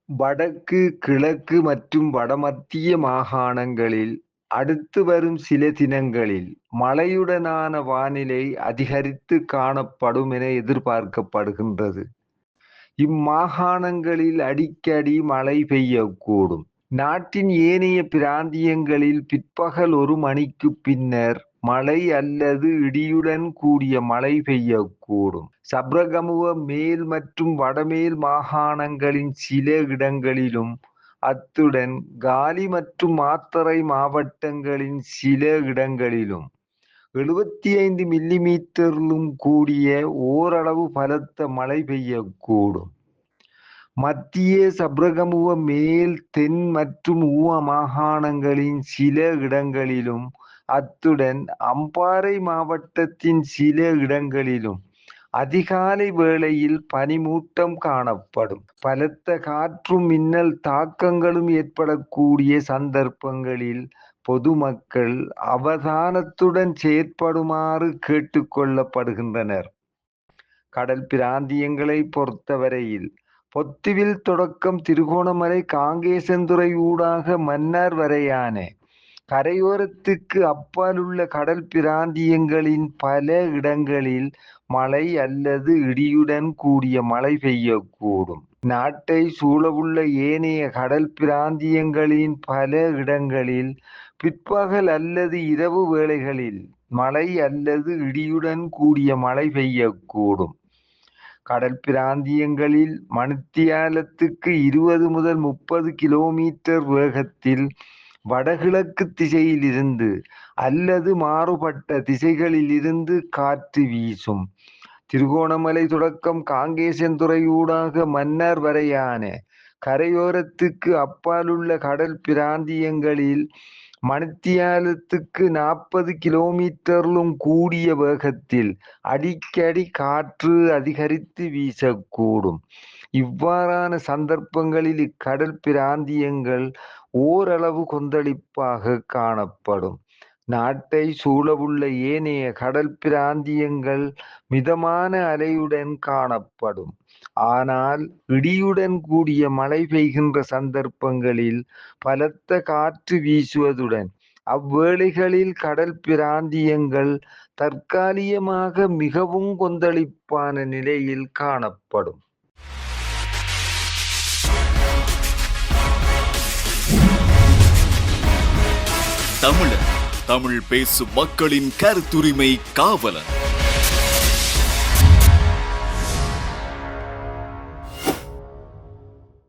வடக்கு, கிழக்கு மற்றும் வடமத்திய மாகாணங்களில் அடுத்து வரும் சில தினங்களில் மழையுடனான வானிலை அதிகரித்து காணப்படும் என எதிர்பார்க்கப்படுகின்றது. இம்மாகாணங்களில் அடிக்கடி மழை பெய்யக்கூடும். நாட்டின் ஏனைய பிராந்தியங்களில் பிற்பகல் 1 மணிக்குப் பின்னர் மழை அல்லது இடியுடன் கூடிய மழை பெய்யக்கூடும். சப்ரகமுவ மேல் மற்றும் வடமேல் மாகாணங்களின் சில இடங்களிலும், அத்துடன் காலி மற்றும் மாத்தறை மாவட்டங்களின் சில இடங்களிலும் 75 மில்லிமீட்டரிலும் கூடிய ஓரளவு பலத்த மழை பெய்யக்கூடும். மத்திய சப்ரகமுவ மேல், தென் மற்றும் ஊவ மாகாணங்களின் சில இடங்களிலும், அத்துடன் அம்பாறை மாவட்டத்தின் சில இடங்களிலும் அதிகாலை வேளையில் பனிமூட்டம் காணப்படும். பலத்த காற்றும் மின்னல் தாக்கங்களும் ஏற்படக்கூடிய சந்தர்ப்பங்களில் பொதுமக்கள் அவதானத்துடன் செயற்படுமாறு கேட்டுக்கொள்ளப்படுகின்றனர். கடல் பிராந்தியங்களை பொறுத்தவரையில் பொத்துவில் தொடக்கம் திருகோணமலை காங்கேசன்துறை ஊடாக மன்னார் வரையான கரையோரத்துக்கு அப்பாலுள்ள கடல் பிராந்தியங்களின் பல இடங்களில் மழை அல்லது இடியுடன் கூடிய மழை பெய்யக்கூடும். நாட்டை சூழவுள்ள ஏனைய கடல் பிராந்தியங்களின் பல இடங்களில் பிற்பகல் அல்லது இரவு வேளைகளில் மழை அல்லது இடியுடன் கூடிய மழை பெய்யக்கூடும். கடல் பிராந்தியங்களில் மணித்தியாலத்துக்கு 20 முதல் 30 கிலோமீட்டர் வேகத்தில் வடகிழக்கு திசையிலிருந்து அல்லது மாறுபட்ட திசைகளிலிருந்து காற்று வீசும். திருகோணமலை தொடக்கம் காங்கேசன்துறை ஊடாக மன்னார் வரையான கரையோரத்துக்கு அப்பாலுள்ள கடல் பிராந்தியங்களில் மணித்தியாலத்துக்கு 40 கிலோமீட்டரிலும் கூடிய வேகத்தில் அடிக்கடி காற்று அதிகரித்து வீசக்கூடும். இவ்வாறான சந்தர்ப்பங்களில் இக்கடல் பிராந்தியங்கள் ஓரளவு கொந்தளிப்பாக காணப்படும். நாட்டை சூழவுள்ள ஏனைய கடல் பிராந்தியங்கள் மிதமான அலையுடன் காணப்படும். ஆனால் இடியுடன் கூடிய மழை பெய்கின்ற சந்தர்ப்பங்களில் பலத்த காற்று வீசுவதுடன் அவ்வேளைகளில் கடல் பிராந்தியங்கள் தற்காலிகமாக மிகவும் கொந்தளிப்பான நிலையில் காணப்படும். தமிழர், தமிழ் பேசும் மக்களின் கருத்துரிமை காவலர்.